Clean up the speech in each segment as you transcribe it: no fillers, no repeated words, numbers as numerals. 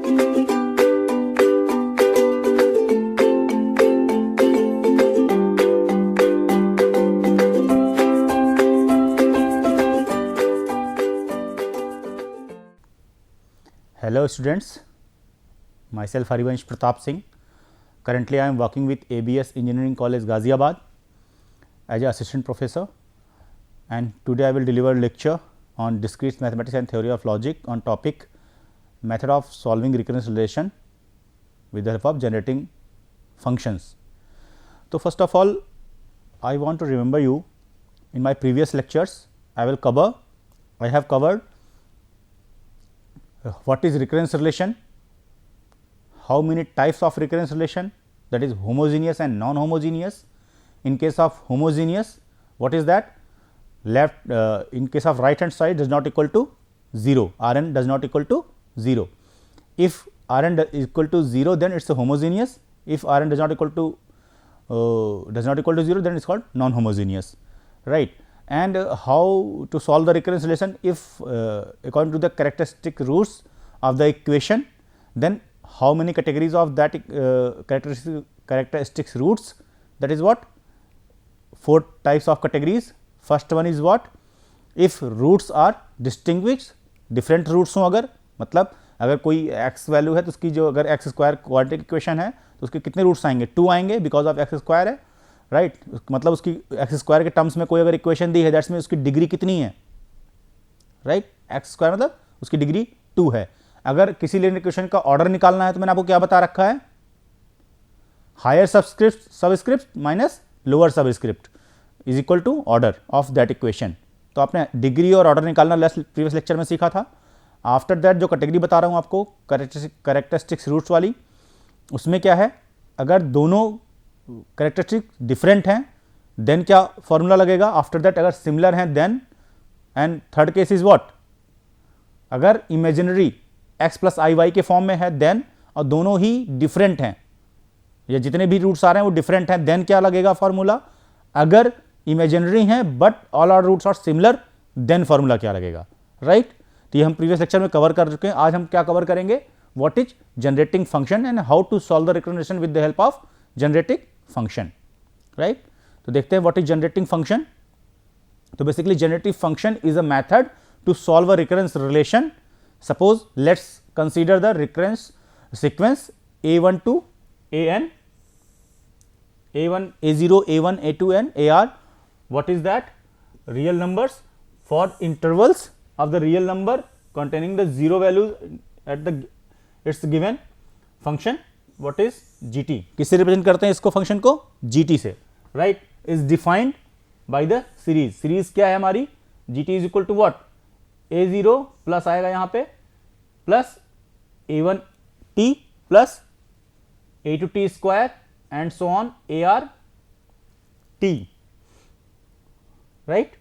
Hello students, myself Harivansh Pratap Singh. Currently I am working with ABS Engineering College Ghaziabad as an assistant professor, and today I will deliver a lecture on discrete mathematics and theory of logic on topic method of solving recurrence relation with the help of generating functions. So first of all, I want to remember you, in my previous lectures I have covered what is recurrence relation, how many types of recurrence relation, that is homogeneous and non-homogeneous. In case of homogeneous, what is that? Left in case of right hand side does not equal to 0, R n does not equal to 0. If R n is equal to 0, then it is a homogeneous. If R n does not equal to 0, then it is called non-homogeneous, right. And how to solve the recurrence relation? If according to the characteristic roots of the equation, then how many categories of that characteristics roots? That is what? 4 types of categories. First one is what? If roots are distinguished, different roots हो, मतलब अगर कोई x value है तो उसकी जो अगर x square quadratic equation है तो उसके कितने रूट्स आएंगे? 2 आएंगे, बिकॉज ऑफ x स्क्वायर है, राइट मतलब उसकी एक्स स्क्वायर के टर्म्स में कोई अगर इक्वेशन दी है, दैट्स में उसकी डिग्री कितनी है, राइट एक्स स्क्वायर मतलब उसकी डिग्री 2 है. अगर किसी लीनियर इक्वेशन का ऑर्डर निकालना है तो मैंने आपको क्या बता रखा है? Higher subscript minus lower subscript is equal to order of that equation. तो आपने डिग्री और ऑर्डर निकालना प्रीवियस लेक्चर में सीखा था. आफ्टर दैट जो कैटेगरी बता रहा हूं आपको कैरेक्टरिस्टिक्स रूट्स वाली, उसमें क्या है? अगर दोनों कैरेक्टरिस्टिक डिफरेंट हैं देन क्या फॉर्मूला लगेगा? आफ्टर दैट अगर सिमिलर हैं then, and third case is what? अगर imaginary x plus i y के फॉर्म में है देन, और दोनों ही डिफरेंट हैं, या जितने भी रूट्स आ रहे हैं वो डिफरेंट हैं, देन क्या लगेगा फॉर्मूला? अगर इमेजिनरी हैं but all are roots are similar, then formula क्या लगेगा, राइट. तो ये हम प्रीवियस लेक्चर में कवर कर चुके हैं. आज हम क्या कवर करेंगे? What is generating function and how to solve the recurrence relation with the help of generating function, right. तो देखते हैं व्हाट इज जनरेटिंग फंक्शन. तो basically generative function is a method to solve a recurrence relation. Suppose let's consider the recurrence sequence a1 to an, a1 a0 a1 a2 and ar. what is that? Real numbers for intervals of the real number containing the 0 values at the its given function. what is gt? किससे represent करते हैं इसको, function को? gt से, right. Is defined by the series. Series क्या है हमारी? gt is equal to what? a0 plus आएगा यहां पे plus a1 t plus a2 t square and so on ar t, right,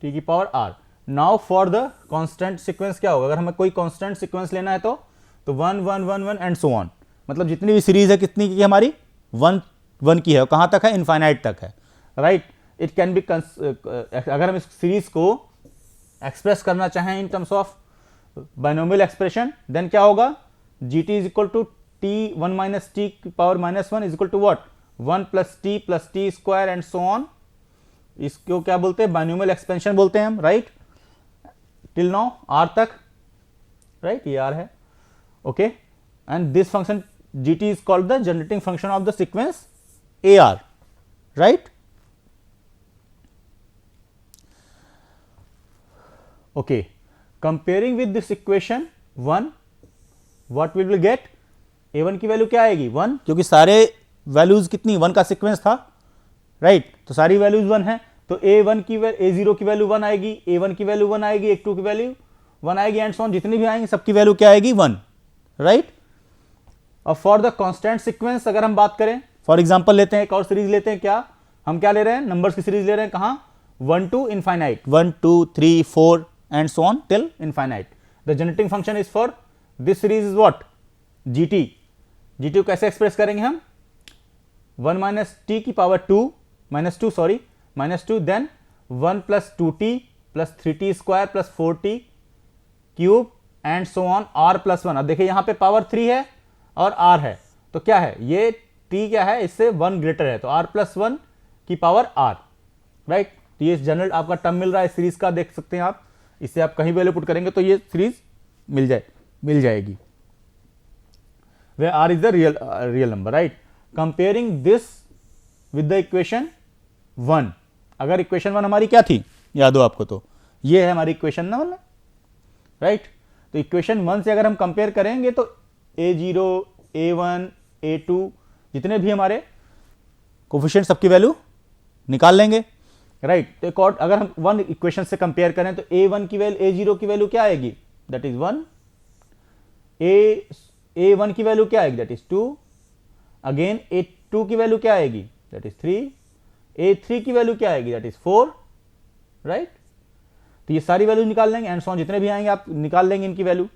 t की power r. Now for the constant sequence क्या होगा? अगर हमें कोई कांस्टेंट सीक्वेंस लेना है तो 1 1 1 1 एंड सो ऑन, मतलब जितनी भी सीरीज है कितनी की हमारी? 1 1 की है. और कहां तक है? इनफाइनाइट तक है, राइट. इट कैन बी, अगर हम इस सीरीज को एक्सप्रेस करना चाहें in terms of binomial expression, then क्या होगा? gt is equal to t 1 minus T की power minus 1 is equal to what? 1 plus T square and so on. इसको क्या बोलते हैं? बाइनोमियल एक्सपेंशन बोलते हैं हम, राइट. टिल नाउ r तक, राइट, ये r है, okay. And this function gt is called the generating function of the sequence AR, right? Okay, comparing with this equation 1, what will we get? a1 की value क्या आएगी? 1, क्योंकि सारे values कितनी? 1 का सीक्वेंस था, राइट. तो सारी वैल्यूज 1 है, तो a1 की a0 की वैल्यू 1 आएगी, a1 की वैल्यू 1 आएगी, a2 की वैल्यू 1 आएगी, एंड सो ऑन. जितनी भी आएंगी सबकी वैल्यू क्या आएगी? 1, राइट. और फॉर द कांस्टेंट सीक्वेंस अगर हम बात करें, फॉर एग्जांपल लेते हैं, एक और सीरीज लेते हैं. क्या हम क्या ले रहे हैं? नंबर्स की सीरीज ले रहे हैं. कहां? 1 to infinite, 1 2 3 4 and so on till infinite. The generating function is for this series is what? gt. gt को कैसे एक्सप्रेस करेंगे हम? 1 minus t की power 2 minus 2 sorry minus 2 then 1 plus 2t plus 3t square plus 4t cube and so on r plus 1। अब देखिए यहाँ पे power 3 है और r है, तो क्या है ये t क्या है, इससे 1 ग्रेटर है, तो r प्लस 1 की पावर r, राइट। तो ये जनरल आपका टर्म मिल रहा है सीरीज का, देख सकते हैं आप, इससे आप कहीं वैल्यू पुट करेंगे तो ये सीरीज मिल जाएगी, वे r is the real number, right. Comparing this with the equation 1, अगर इक्वेशन 1 हमारी क्या थी, याद हो आपको, तो ये है हमारी इक्वेशन ना, राइट। तो इक्वेशन 1 से अगर हम कंपेयर करेंगे तो a0, a1, a2 जितने भी हमारे कोफिशिएंट सबकी वैल्यू निकाल लेंगे, राइट। तो एक और अगर हम 1 इक्वेशन से कंपेयर करें तो a1 की वैल्यू, a0 की वैल्यू क्या आएगी, दैट इज 1, a1 की वैल्यू क्या आएगी, दैट इज 2, अगेन a2 की वैल्यू क्या आएगी, दैट इज 3, a3 की वैल्यू क्या आएगी, दैट इज 4, राइट। तो ये सारी वैल्यू निकाल लेंगे एंड सो ऑन, जितने भी आएंगे आप निकाल लेंगे इनकी value.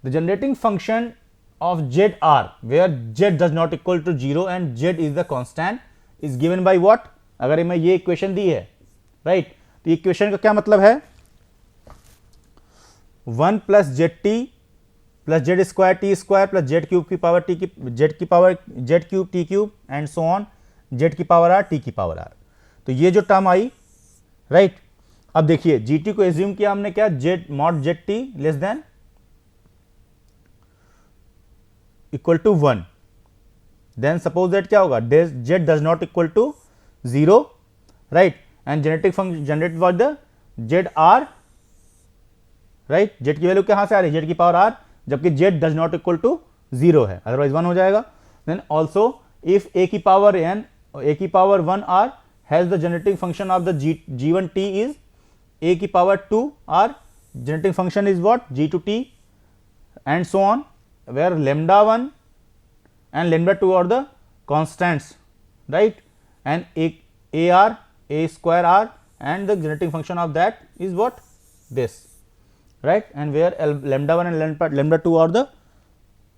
The generating function of z r where z does not equal to 0 and z is the constant is given by what, अगर मैं ये इक्वेशन दी है, राइट। तो इक्वेशन का क्या मतलब है, 1 plus Z T plus Z square T square plus Z cube की पावर टी की जेड की power Z cube T cube and so on Z की पावर आर टी की पावर आर। तो ये जो टर्म आई, राइट। अब देखिए जीटी को एज्यूम किया हमने क्या, z mod z t less than equal to 1, then suppose that क्या होगा, z does not equal to 0, right, and genetic function generate for the z r, right. Z की value कहां से आ रही है, जेड की पावर आर, जबकि z does not equal to 0 है, अदरवाइज 1 हो जाएगा। देन ऑल्सो इफ ए की पावर एन, ए की power 1 r has the generating function of the जी1 टी इज a की power 2 r, generating function is what, g to t and so on, where lambda 1 and lambda 2 are the constants, right, and a r, a square r and the generating function of that is what, this, right, and where lambda 1 and lambda 2 are the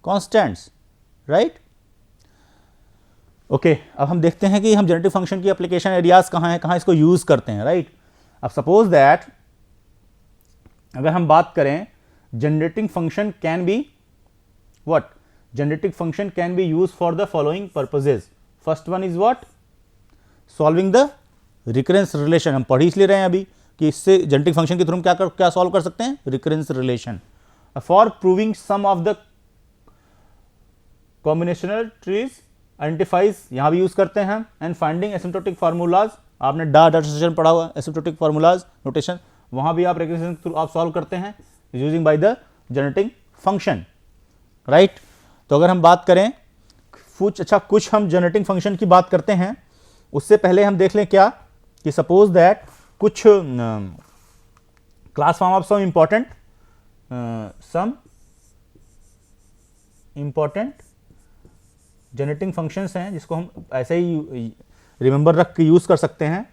constants, right. okay, अब हम देखते हैं कि हम generative function की application areas कहाँ हैं, कहाँ इसको यूज करते हैं, राइट। अब सपोज दैट अगर हम बात करें generating function can be what, generating function can be use for the following purposes. First one is what, solving the recurrence relation. हम पढ़ ही इसलिए रहे हैं अभी कि इससे जनरेटिंग फंक्शन के थ्रू हम क्या सॉल्व कर सकते हैं, recurrence relation. For proving some of the combinational trees identifies, यहां भी यूज करते हैं, एंड फाइंडिंग एसिम्प्टोटिक फार्मूलाज, आपने डाटा सेशन पढ़ा हुआ एसिम्प्टोटिक फार्मूलाज नोटेशन, वहां भी आप रिकरेंस के थ्रू आप सॉल्व करते हैं using by the generating function, right. तो अगर हम बात करें कुछ हम जनरेटिंग फंक्शन की बात करते हैं, उससे पहले हम देख लें क्या कि सपोज दैट कुछ class form of some important generating functions हैं जिसको हम ऐसे ही रिमेंबर रख के यूज कर सकते हैं,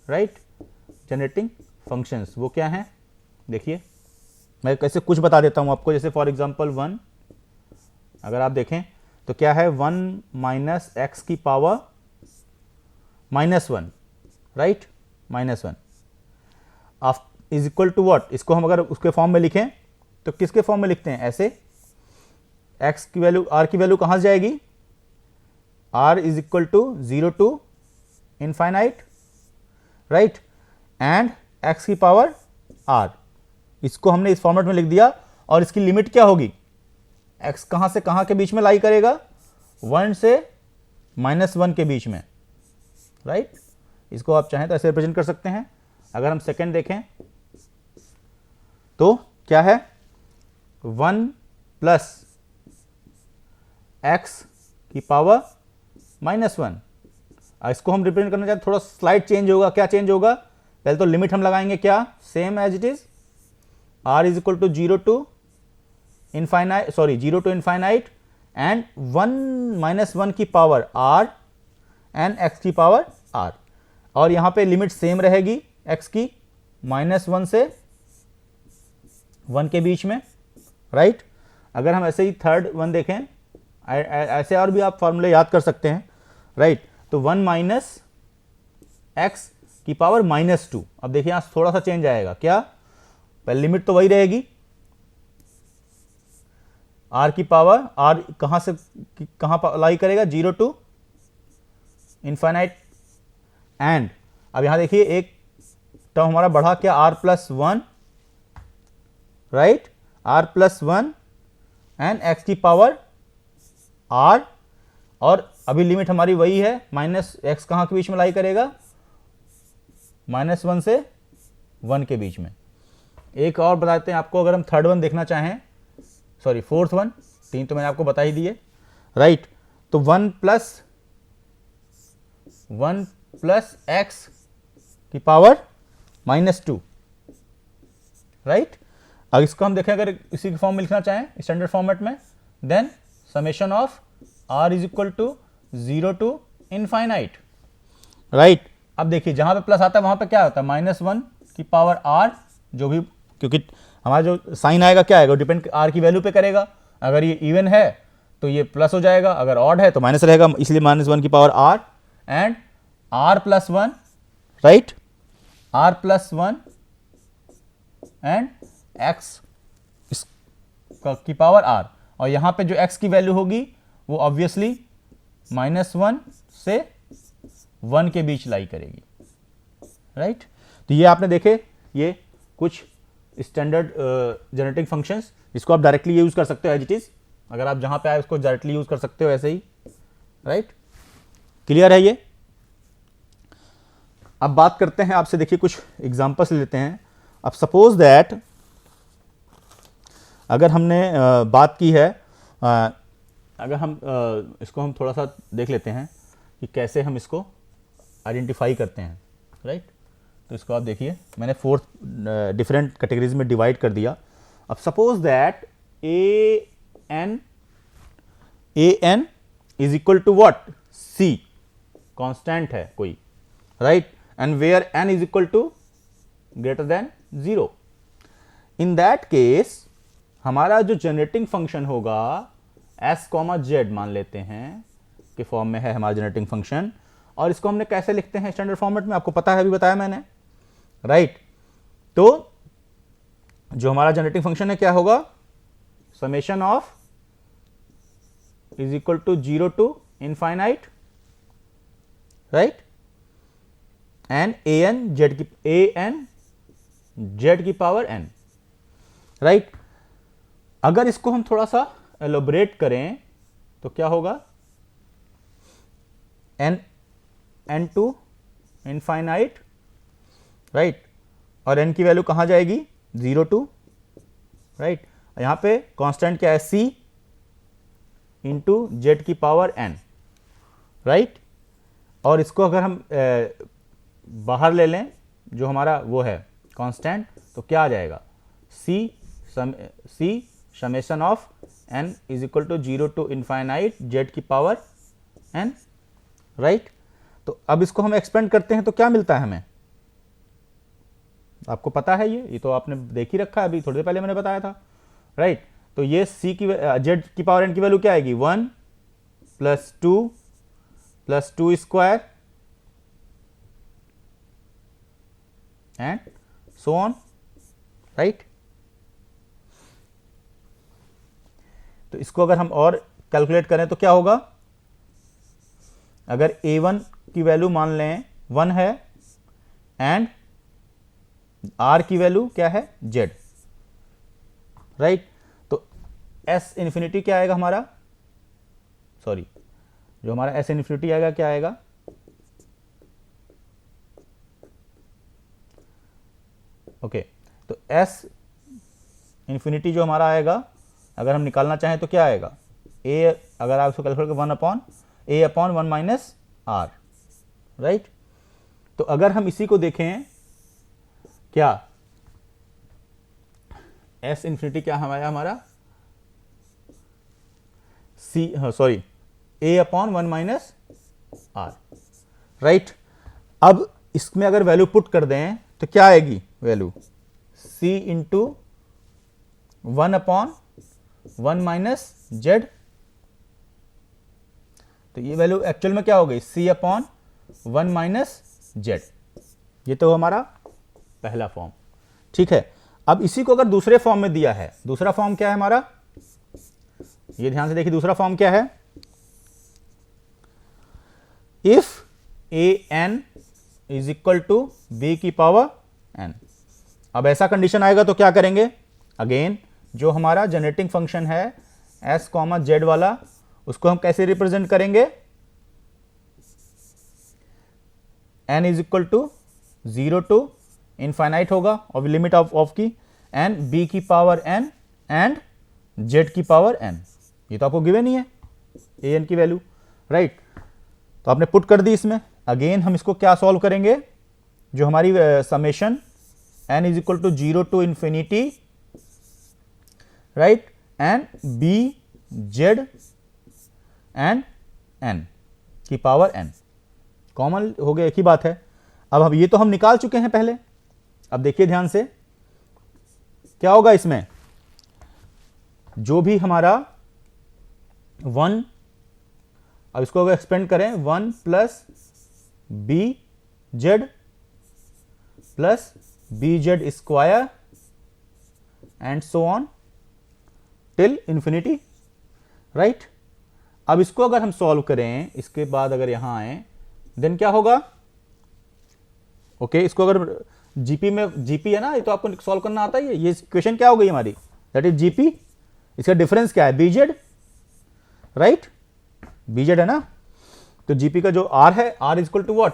राइट। जनरेटिंग फंक्शंस वो क्या हैं, देखिए मैं कैसे कुछ बता देता हूं आपको, जैसे फॉर एग्जांपल 1 अगर आप देखें तो क्या है, 1 माइनस एक्स की power -1, right, -1 is equal to what. इसको हम अगर उसके फॉर्म में लिखें तो किसके फॉर्म में लिखते हैं, ऐसे एक्स की वैल्यू, आर की वैल्यू कहां से जाएगी, r is equal to 0 to infinite, right, and x की पावर r, इसको हमने इस फॉर्मेट में लिख दिया। और इसकी लिमिट क्या होगी, x कहां से कहां के बीच में लाई करेगा, 1 से -1 के बीच में, राइट। इसको आप चाहें तो ऐसे रिप्रेजेंट कर सकते हैं। अगर हम सेकंड देखें तो क्या है, 1 प्लस x की पावर -1, इसको हम रिप्रेजेंट करना चाहते, थोड़ा स्लाइड चेंज होगा, क्या चेंज होगा, पहले तो लिमिट हम लगाएंगे क्या, same as it is, r is equal to 0 to infinite, sorry 0 to infinite and 1 -1 की पावर r एंड x की पावर r, और यहां पे लिमिट सेम रहेगी x की -1 से 1 के बीच में, राइट। अगर हम ऐसे ही थर्ड वन देखें, ऐसे और भी आप फॉर्मूले याद कर सकते हैं, राइट। तो 1 माइनस एक्स की पावर -2, अब देखिए यहां थोड़ा सा चेंज आएगा, क्या, पहले लिमिट तो वही रहेगी, आर की पावर, आर कहाँ से कहाँ अप्लाई करेगा, 0 to इनफाइनाइट। एंड अब यहां देखिए एक टर्म हमारा बढ़ा क्या, r plus one, right, r plus one and x की पावर आर, और अभी लिमिट हमारी वही है, माइनस एक्स कहाँ के बीच में लाई करेगा, -1 से 1 के बीच में। एक और बताते हैं आपको, अगर हम थर्ड वन देखना चाहें, सॉरी फोर्थ वन, 3 तो मैंने आपको बता ही दिए, राइट। तो 1 प्लस एक्स की पावर -2, राइट। अब इसको हम देखें, अगर इसी के फॉर्म में लिखना चाहें स्टैंडर्ड फॉर्मेट में, then summation of r is equal to 0 to infinite, right. अब देखिए जहां पे प्लस आता है वहां पे क्या होता है, -1 की पावर r, जो भी, क्योंकि हमारा जो साइन आएगा क्या आएगा, डिपेंड r की वैल्यू पे करेगा। अगर ये इवन है तो ये प्लस हो जाएगा, अगर ऑड है तो माइनस रहेगा, इसलिए -1 की power r and r plus 1, right, r plus 1 and x की पावर r, और यहां पे जो x की वैल्यू होगी वो ऑब्वियसली -1 से 1 के बीच लाई करेगी, राइट। तो ये आपने देखे, ये कुछ स्टैंडर्ड जनरेटिंग फंक्शंस, इसको आप डायरेक्टली यूज कर सकते हो एज इट इज, अगर आप जहां पे आए उसको डायरेक्टली यूज कर सकते हो ऐसे ही, राइट। क्लियर है ये। अब बात करते हैं आपसे, देखिए कुछ एग्जांपल्स लेते हैं। अब सपोज दैट अगर हमने बात की है, अगर हम इसको हम थोड़ा सा देख लेते हैं कि कैसे हम इसको आइडेंटिफाई करते हैं, राइट। तो इसको आप देखिए, मैंने 4 डिफरेंट कैटेगरीज में डिवाइड कर दिया। अब suppose that a n is equal to what, c, constant है कोई, right, and where n is equal to greater than 0। In that case हमारा जो जनरेटिंग फंक्शन होगा एस कॉमा जेड मान लेते हैं के फॉर्म में है हमारा जनरेटिंग फंक्शन, और इसको हमने कैसे लिखते हैं स्टैंडर्ड फॉर्मेट में, आपको पता है, अभी बताया मैंने, राइट। तो जो हमारा जनरेटिंग फंक्शन है क्या होगा, summation of is equal to 0 to infinite, right, and a n z की पावर एन, राइट। अगर इसको हम थोड़ा सा एलोबरेट करें तो क्या होगा, एन टू इनफाइनाइट, राइट, और एन की वैल्यू कहां जाएगी, 0 to, राइट। यहां पे कांस्टेंट क्या है, सी इंटू जेड की पावर एन, राइट। और इसको अगर हम बाहर ले लें, जो हमारा वो है कांस्टेंट, तो क्या आ जाएगा, see summation of n is equal to 0 to infinite Z की पावर n, राइट। तो अब इसको हम एक्सपेंड करते हैं तो क्या मिलता है हमें, आपको पता है, ये तो आपने देख ही रखा है, अभी थोड़ी देर पहले मैंने बताया था, राइट। तो ये सी की जेड की पावर n की वैल्यू क्या आएगी, 1 + 2 square and so on, right. तो इसको अगर हम और कैलकुलेट करें तो क्या होगा, अगर a1 की वैल्यू मान लें 1 है एंड r की वैल्यू क्या है, z, राइट। तो s इन्फिनिटी क्या आएगा हमारा, सॉरी, जो हमारा s इन्फिनिटी आएगा क्या आएगा, ओके। तो s इन्फिनिटी जो हमारा आएगा, अगर हम निकालना चाहें तो क्या आएगा, a, अगर आप इसको कैलकुलेट करें 1/a/1 - r, राइट। तो अगर हम इसी को देखें, क्या s इन्फिनिटी क्या हमारा c, sorry, a/1 - r, right. अब इसमें अगर वैल्यू पुट कर दें तो क्या आएगी वैल्यू, c इंटू 1/1 - z, तो ये वैल्यू एक्चुअल में क्या हो गई, c/1 - z। ये तो हमारा पहला फॉर्म, ठीक है। अब इसी को अगर दूसरे फॉर्म में दिया है, दूसरा फॉर्म क्या है हमारा, ये ध्यान से देखिए दूसरा फॉर्म क्या है, if a n is equal to b की पावर एन। अब ऐसा कंडीशन आएगा तो क्या करेंगे, अगेन जो हमारा जनरेटिंग फंक्शन है एस कॉमा जेड वाला, उसको हम कैसे रिप्रेजेंट करेंगे, n is equal to 0 to infinite होगा और लिमिट ऑफ की एन बी की पावर एन एंड जेड की एन। ये तो आपको गिवन ही है ए एन की वैल्यू, राइट। तो आपने पुट कर दी इसमें। अगेन हम इसको क्या सॉल्व करेंगे, जो हमारी summation n is equal to 0 to infinity, right, and b z and n की पावर एन, कॉमन हो गया, एक ही बात है। अब ये तो हम निकाल चुके हैं पहले। अब देखिए ध्यान से क्या होगा इसमें, जो भी हमारा 1, अब इसको अगर एक्सपेंड करें 1 plus b z plus b z square and so on till infinity, right. अब इसको अगर हम सॉल्व करें, इसके बाद अगर यहां आए देन क्या होगा, ओके, इसको अगर जीपी में, जीपी है ना, ये तो आपको सॉल्व करना आता ही है। ये इक्वेशन क्या हो गई हमारी, दैट इज जीपी। इसका डिफरेंस क्या है, बीजेड, राइट, बीजेड है ना। तो जीपी का जो आर है, r is equal to what,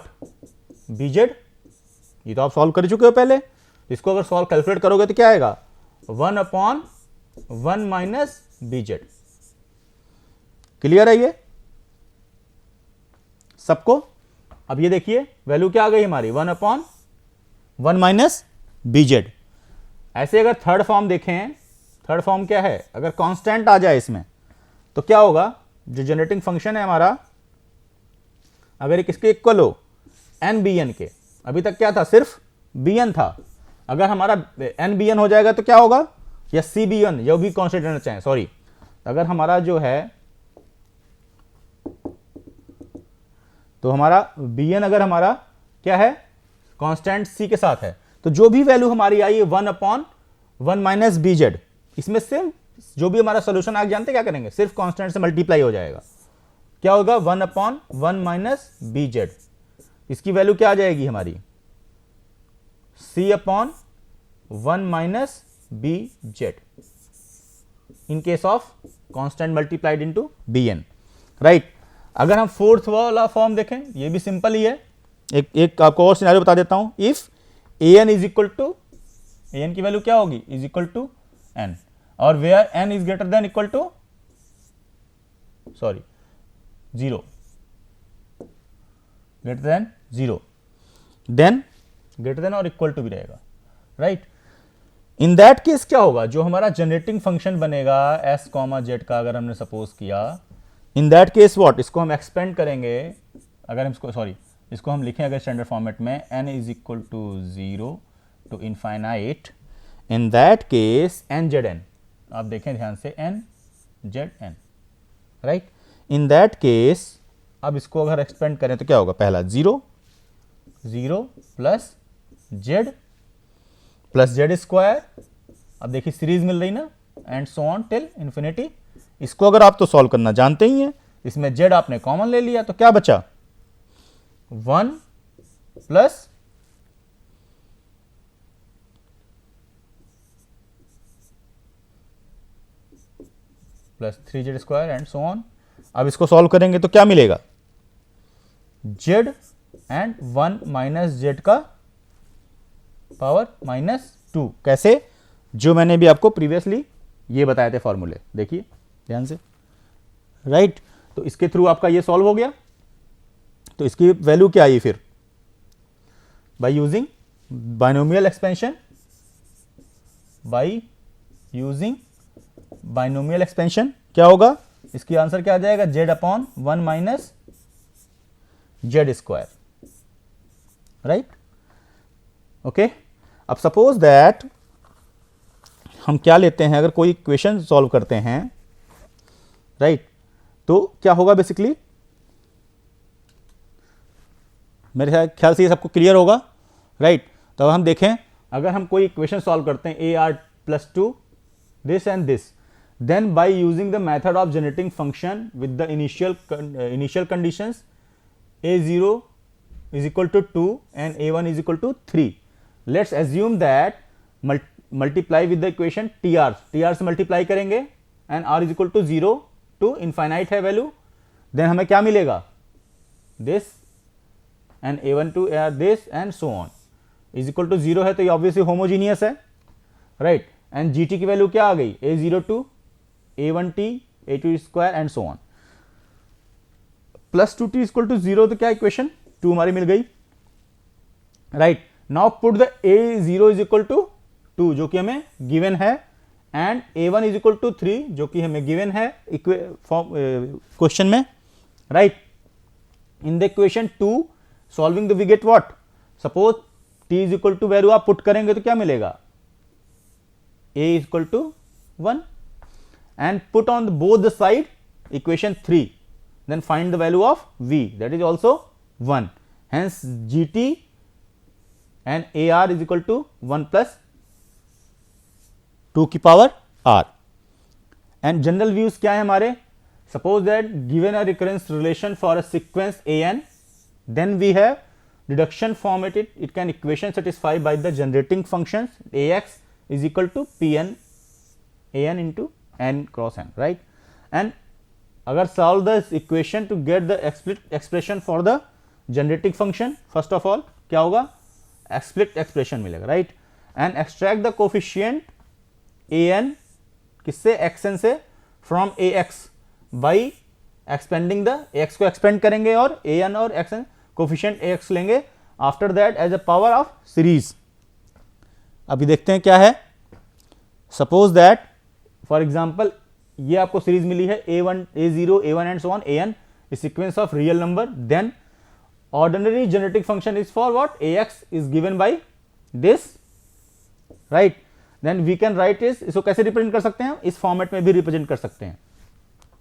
b z. ये तो आप सॉल्व कर चुके हो पहले। इसको अगर सॉल्व कैलकुलेट करोगे तो क्या आएगा, 1/1 माइनस बीजेड। क्लियर है ये सबको। अब ये देखिए वैल्यू क्या आ गई हमारी, 1/1 माइनस बीजेड। ऐसे अगर थर्ड फॉर्म देखें, थर्ड फॉर्म क्या है, अगर कांस्टेंट आ जाए इसमें तो क्या होगा, जो जनरेटिंग फंक्शन है हमारा, अगर एक इसके इक्वल हो एन बी एन के, अभी तक क्या था, सिर्फ बी एन था, अगर हमारा एन बी एन हो जाएगा तो क्या होगा, या सी बी एन, जो भी कांस्टेंट रहना चाहें, सॉरी, अगर हमारा जो है, तो हमारा बी एन अगर हमारा क्या है, कांस्टेंट सी के साथ है, तो जो भी वैल्यू हमारी आई है 1/1 माइनस बीजेड, इसमें से जो भी हमारा सोल्यूशन आगे जानते क्या करेंगे, सिर्फ कांस्टेंट से मल्टीप्लाई हो जाएगा। क्या होगा, 1/1 माइनस बीजेड। इसकी वैल्यू क्या आ जाएगी हमारी, C/1 minus b z in case of constant multiplied into bn, right. अगर हम फोर्थ वाला फॉर्म देखें, ये भी सिंपल ही है। एक आपको और सिनेरियो बता देता हूं, if an is equal to, an की वैल्यू क्या होगी, इज इक्वल टू n, और where n is greater than equal to, sorry, 0, greater than 0, then greater than और इक्वल टू भी रहेगा, राइट। इन दैट केस क्या होगा, जो हमारा जनरेटिंग फंक्शन बनेगा s कॉमा जेड का, अगर हमने सपोज किया, इन दैट केस व्हाट, इसको हम एक्सपेंड करेंगे, अगर हम इसको, सॉरी, इसको हम लिखें अगर स्टैंडर्ड फॉर्मेट में, n is equal to 0 to infinite, in that case n z n, आप देखें ध्यान से, n z n, right. In that case अब इसको अगर एक्सपेंड करें तो क्या होगा, पहला 0 प्लस जेड स्क्वायर, अब देखिए सीरीज मिल रही ना, and so on till infinity. इसको अगर आप तो सॉल्व करना जानते ही हैं, इसमें जेड आपने कॉमन ले लिया तो क्या बचा, 1 plus plus 3z square and so on. अब इसको सॉल्व करेंगे तो क्या मिलेगा, z एंड 1 माइनस जेड का पावर -2। कैसे, जो मैंने भी आपको प्रीवियसली ये बताए थे फॉर्मूले, देखिए ध्यान से, राइट। तो इसके थ्रू आपका ये सॉल्व हो गया। तो इसकी वैल्यू क्या आई फिर, by using binomial expansion, by using binomial expansion क्या होगा, इसकी आंसर क्या आ जाएगा, z/1 minus Z square, right, okay. अब सपोज दैट हम क्या लेते हैं, अगर कोई इक्वेशन सॉल्व करते हैं, राइट, तो क्या होगा बेसिकली, मेरे ख्याल से ये सबको क्लियर होगा, राइट। तो अब हम देखें, अगर हम कोई इक्वेशन सॉल्व करते हैं, AR + 2 this and this, then by using the method of generating function with the initial conditions a0 is equal to 2 and a1 is equal to 3, let's assume that multiply with the equation tr से multiply करेंगे and r is equal to 0 to infinite है value, then हमें क्या मिलेगा, this and a1 to a this and so on is equal to 0 है, तो ये obviously homogeneous है, right, and gt की वैल्यू क्या आ गई, a0 to a1t a2 square and so on, plus 2t is equal to 0, तो क्या equation 2 हमारी मिल गई, right. Now put the a0 is equal to 2 जो कि हमें गिवन है and a1 is equal to 3 जो कि हमें गिवन है क्वेश्चन में, right. In the equation 2 solving the we get what, suppose t is equal to value आप पुट करेंगे तो क्या मिलेगा, a is equal to 1 and put on both the side equation 3, then find the value of v, that is also 1, hence gt and ar is equal to 1 plus 2 की power r. and general views क्या है हमारे, suppose that given a recurrence relation for a sequence an, then we have reduction form it can equation satisfied by the generating functions ax is equal to pn an into n cross n, right. and अगर solve this equation to get the expression for the generating function, first of all क्या होगा, explicit expression मिलेगा, right. and extract the coefficient an किससे, xn से from ax by expanding the ax को expand करेंगे और an और xn coefficient ax लेंगे, after that as a power of series. अभी देखते हैं क्या है, suppose that for example ये आपको सीरीज मिली है a1 a0 a1 and so on an is sequence of real number, then ordinary generating function is for what, ax is given by this, right. then we can write is, इसको कैसे represent कर सकते हैं, इस format में भी represent कर सकते हैं,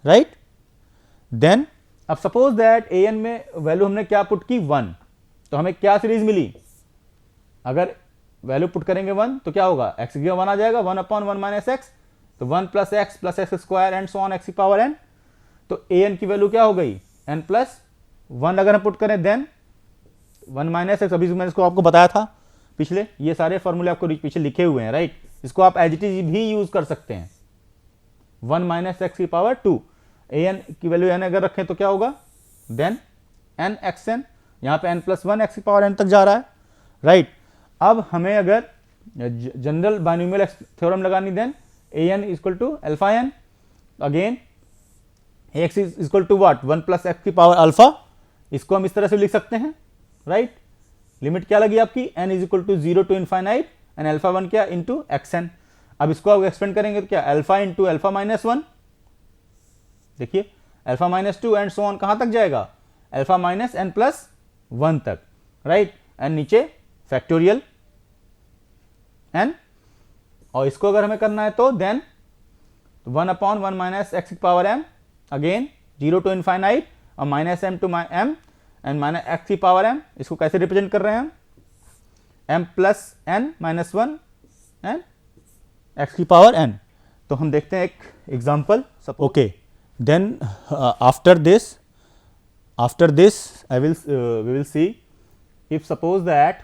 राइट. देन अब सपोज दैट an में वैल्यू हमने क्या पुट की 1, तो हमें क्या सीरीज मिली, अगर वैल्यू पुट करेंगे 1 तो क्या होगा, x की 1 आ जाएगा 1 अपॉन 1 माइनस एक्स, तो 1 plus x square and so on x की पावर n, तो an की वैल्यू क्या हो गई n प्लस 1, अगर हम पुट करें देन 1 माइनस एक्स, अभी मैंने इसको आपको बताया था पिछले, ये सारे फॉर्मूले आपको पीछे लिखे हुए हैं, राइट. इसको आप एज इट इज भी यूज कर सकते हैं, 1 माइनस एक्स की पावर 2, an की वैल्यू n अगर रखें तो क्या होगा, देन n xn, यहाँ पे n प्लस 1 एक्स की पावर n तक जा रहा है, राइट. अब हमें अगर जनरल बाइनोमियल थ्योरम लगानी, then an is equal to alpha n, again x is equal to what, 1 plus x की पावर अल्फा, इसको हम इस तरह से लिख सकते हैं, राइट. लिमिट क्या लगी आपकी, n is equal to 0 to infinite and alpha 1 क्या इंटू xn. अब इसको आप एक्सपेंड करेंगे तो क्या, अल्फा इंटू अल्फा माइनस 1, देखिए alpha minus 2 and so on कहां तक जाएगा, अल्फा माइनस n प्लस 1 तक, राइट. एंड नीचे फैक्टोरियल n, और इसको अगर हमें करना है तो देन 1 अपॉन 1 माइनस एक्स की power m, again 0 to infinite और minus m to m and minus x की पावर m, इसको कैसे रिप्रेजेंट कर रहे हैं हम, m plus n minus 1 and x की पावर n. तो हम देखते हैं एक example, okay. Then after this we will see if suppose that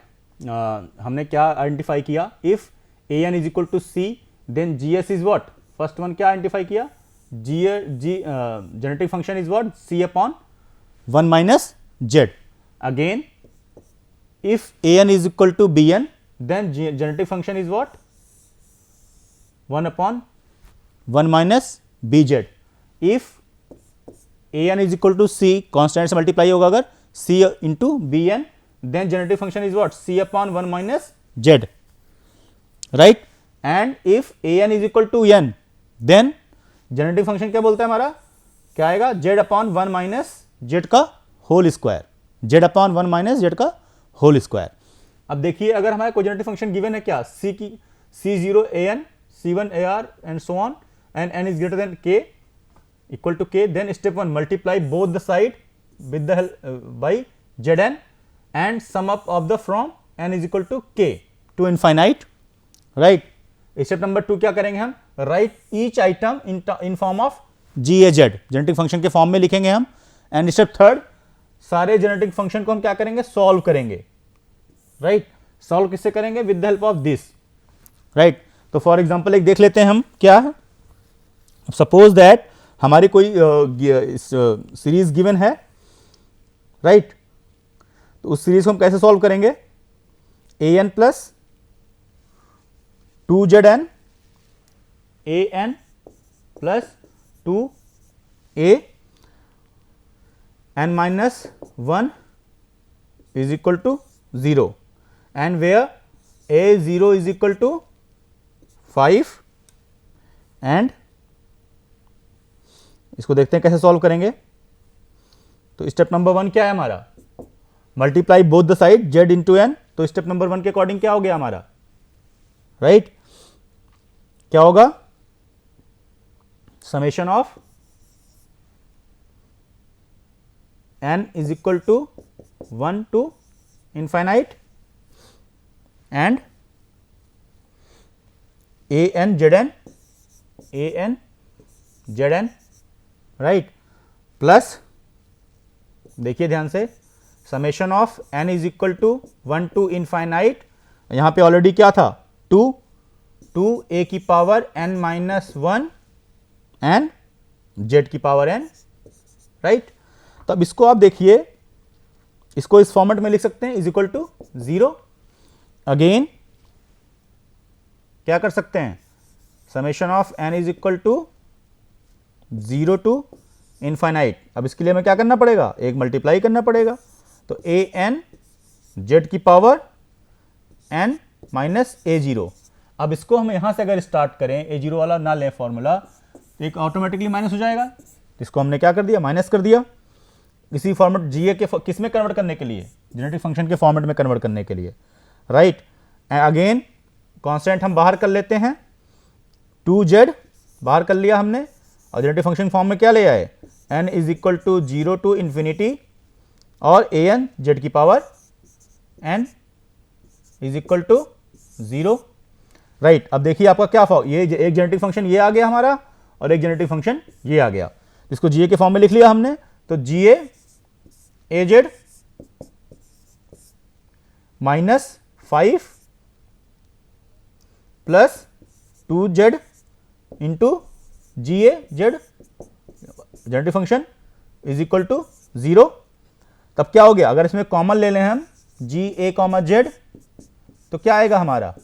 हमने क्या आइडेंटिफाई किया, इफ an is equal to c then gs is what, first one क्या आइडेंटिफाई किया, generative function is what, c upon 1 minus z. Again if an is equal to bn then generative function is what, 1 upon 1 minus bz. if an is equal to c, constant से multiply होगा अगर, c into bn then generative function is what, c upon 1 minus z, right. and if an is equal to n then generative function क्या बोलता है हमारा, क्या आएगा, z upon 1 minus z का whole square, z upon 1 minus z का whole square. अब देखिए अगर हमारा कोई जनरेटिव फंक्शन गिवन है क्या, c की c0 an c1 ar and so on and n is greater than k equal to k, then step 1 multiply both the side with the by zn and sum up of the from n is equal to k to infinite, right. Step number 2 क्या करेंगे हम, right each item in form of GAZ, genetic function के form में लिखेंगे हम। And step third, सारे genetic function को हम क्या करेंगे, सॉल्व करेंगे। राइट, सॉल्व किससे करेंगे, with the help of this. Right, तो फॉर एग्जांपल एक देख लेते हैं हम क्या है। सपोज दैट हमारी कोई सीरीज गिवन है। राइट, तो उस सीरीज को हम कैसे सॉल्व करेंगे, an plus 2zn an plus 2a n minus 1 is equal to 0 and where a0 is equal to 5 and इसको देखते हैं कैसे सॉल्व करेंगे। तो स्टेप नंबर 1 क्या है हमारा, multiply both the side z into n. तो स्टेप नंबर 1 के अकॉर्डिंग क्या हो गया हमारा, राइट क्या होगा, summation of n is equal to 1 to infinite and an zn right plus, देखिए ध्यान से, summation of n is equal to 1 to infinite, यहां पे ऑलरेडी क्या था 2 a की power n minus 1 and z की पावर n। राइट, तो अब इसको आप देखिए, इसको इस फॉर्मेट में लिख सकते हैं, इज इक्वल टू 0। अगेन क्या कर सकते हैं, summation of n is equal to 0 to infinite. अब इसके लिए हमें क्या करना पड़ेगा, एक मल्टीप्लाई करना पड़ेगा। तो an z की पावर n माइनस a0। अब इसको हम यहां से अगर स्टार्ट करें, a0 वाला ना लें फॉर्मूला, तो एक ऑटोमेटिकली माइनस हो जाएगा। इसको हमने क्या कर दिया, माइनस कर दिया। इसी फॉर्मेट GA के किस में कन्वर्ट करने के लिए, जेनेटिक फंक्शन के फॉर्मेट में कन्वर्ट करने के लिए। राइट, अगेन कांस्टेंट हम बाहर कर लेते हैं, 2z बाहर कर लिया हमने, और जेनेटिक फंक्शन फॉर्म में क्या ले आए, n is equal to 0 to infinity और an z की power n is equal to 0। Right, अब देखिए आपका क्या ये एक जेनेटिक फंक्शन ये आ गया हमारा, और एक जेनेटिक फंक्शन ये आ गया। इसको GA के फॉर्म में लिख लिया हमने, तो GA az minus 5 plus 2z into GA z genetic function is equal to 0। तब क्या हो गया, अगर इसमें कॉमन ले लें हम GA कॉमा z, तो क्या आएगा हमारा,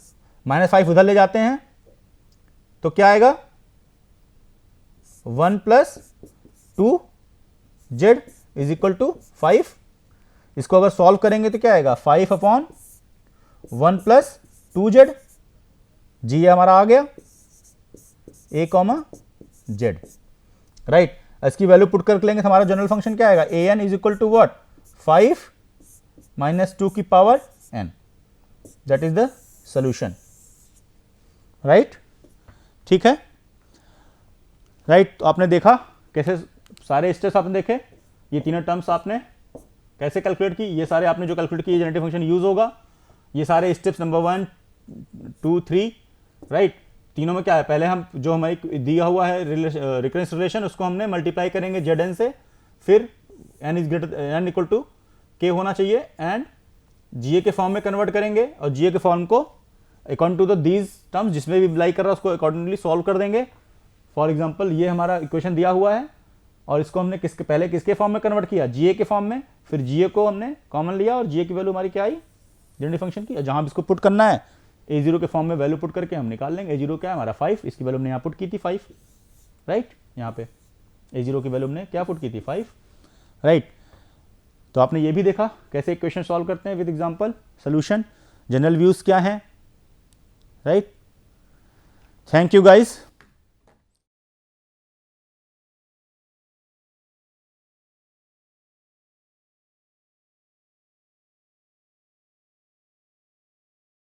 -5 उधर ले जाते हैं तो क्या आएगा, 1 plus 2z is equal to 5। इसको अगर सॉल्व करेंगे तो क्या आएगा, 5 अपॉन 1 प्लस 2z, GA हमारा आ गया a कॉमा z। राइट, इसकी वैल्यू पुट कर लेंगे तो हमारा जनरल फंक्शन क्या आएगा, an is equal to what, 5 minus 2 की power n। That is the solution. Right, ठीक है। राइट, तो आपने देखा कैसे सारे स्टेप्स आपने देखे, ये तीनों टर्म्स आपने कैसे कैलकुलेट की, ये सारे आपने जो कैलकुलेट किए जेनेटिक फंक्शन यूज होगा। ये सारे स्टेप्स नंबर 1 2 3, राइट, तीनों में क्या है, पहले हम जो हमारी दिया हुआ है रिकरेंस रिलेशन, उसको हमने मल्टीप्लाई करेंगे Zn से, फिर n इक्वल टू k होना चाहिए, एंड GA के फॉर्म में कन्वर्ट करेंगे, और GA के फॉर्म को according to the these terms जिसमें भी लाई कर रहा है उसको अकॉर्डिंगली सॉल्व कर देंगे। फॉर एग्जांपल ये हमारा इक्वेशन दिया हुआ है, और इसको हमने पहले किसके फॉर्म में कन्वर्ट किया, GA के फॉर्म में, फिर GA को हमने कॉमन लिया, और GA की वैल्यू हमारी क्या आई, जेनेटिक फंक्शन की। जहां इसको पुट करना है, a0 के फॉर्म में वैल्यू पुट करके हम निकाल लेंगे। a0 क्या है हमारा 5, इसकी वैल्यू हमने यहाँ पुट की थी 5। राइट, यहाँ पे a0 की वैल्यू हमने क्या पुट की थी 5। राइट, तो आपने ये भी देखा कैसे इक्वेशन सॉल्व करते हैं with example, solution, general views क्या हैं। Right, thank you guys.